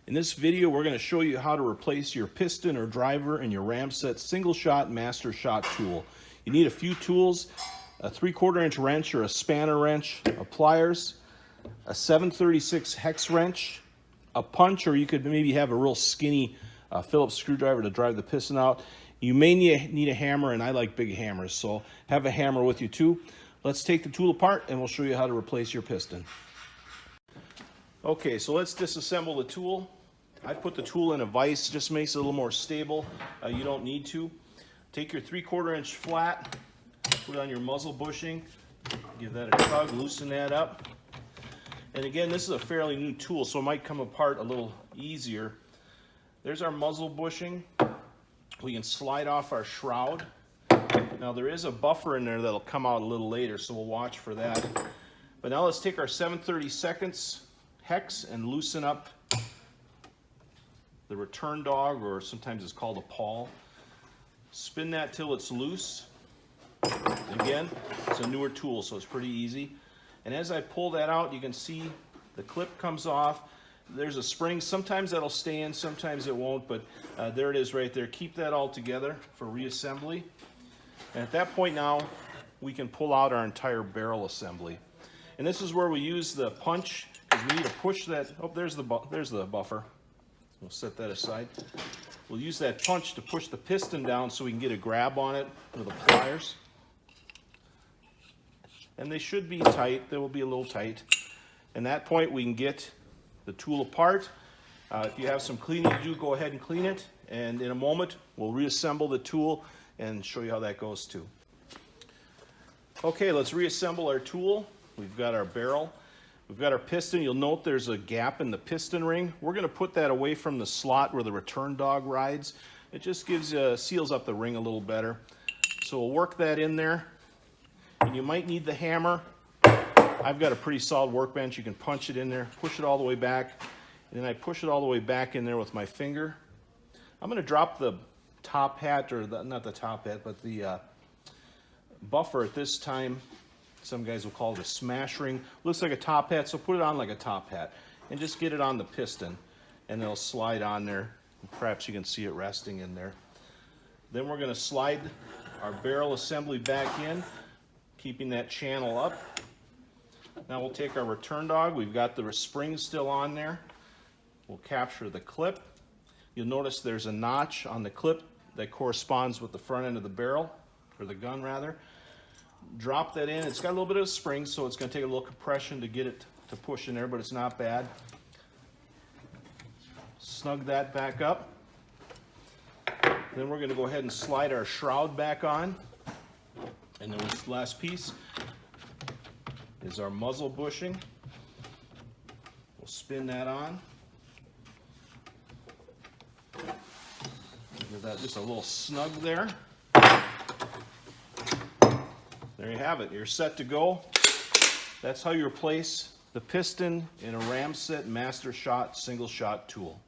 In this video, we're going to show you how to replace your piston or driver in your Ramset single shot master shot tool. You need a few tools: a 3/4 inch wrench or a spanner wrench, a pliers, a 736 hex wrench, a punch, or you could maybe have a real skinny Phillips screwdriver to drive the piston out. You may need a hammer, and I like big hammers, so have a hammer with you too. Let's take the tool apart and we'll show you how to replace your piston. Okay, so let's disassemble the tool. I put the tool in a vise, just makes it a little more stable. You don't need to. Take your 3/4 inch flat, put it on your muzzle bushing, give that a tug, loosen that up. And again, this is a fairly new tool, so it might come apart a little easier. There's our muzzle bushing. We can slide off our shroud. Now there is a buffer in there that'll come out a little later, so we'll watch for that. But now let's take our 7/32 hex and loosen up the return dog, or sometimes it's called a pawl. Spin that till it's loose. Again, it's a newer tool, so it's pretty easy. And as I pull that out, you can see the clip comes off. There's a spring. Sometimes that'll stay in, sometimes it won't, but there it is right there. Keep that all together for reassembly. And at that point now, we can pull out our entire barrel assembly. And this is where we use the punch, because we need to push that. Oh, there's the buffer. We'll set that aside. We'll use that punch to push the piston down so we can get a grab on it with the pliers. And they should be tight. They will be a little tight. And at that point, we can get the tool apart. If you have some cleaning to do, go ahead and clean it. And in a moment, we'll reassemble the tool and show you how that goes too. Okay, let's reassemble our tool. We've got our barrel. We've got our piston. You'll note there's a gap in the piston ring. We're going to put that away from the slot where the return dog rides. It just seals up the ring a little better. So we'll work that in there. And you might need the hammer. I've got a pretty solid workbench. You can punch it in there, push it all the way back, and then I push it all the way back in there with my finger. I'm going to drop the top hat, or not the top hat, but the buffer at this time. Some guys will call it a smash ring. Looks like a top hat, so put it on like a top hat. And just get it on the piston, and it'll slide on there. Perhaps you can see it resting in there. Then we're going to slide our barrel assembly back in, keeping that channel up. Now we'll take our return dog. We've got the spring still on there. We'll capture the clip. You'll notice there's a notch on the clip that corresponds with the front end of the barrel, or the gun rather. Drop that in. It's got a little bit of a spring, so it's going to take a little compression to get it to push in there, but it's not bad. Snug that back up. Then we're going to go ahead and slide our shroud back on. And then this last piece is our muzzle bushing. We'll spin that on. Give that just a little snug there. There you have it. You're set to go. That's how you replace the piston in a Ramset Master Shot single shot tool.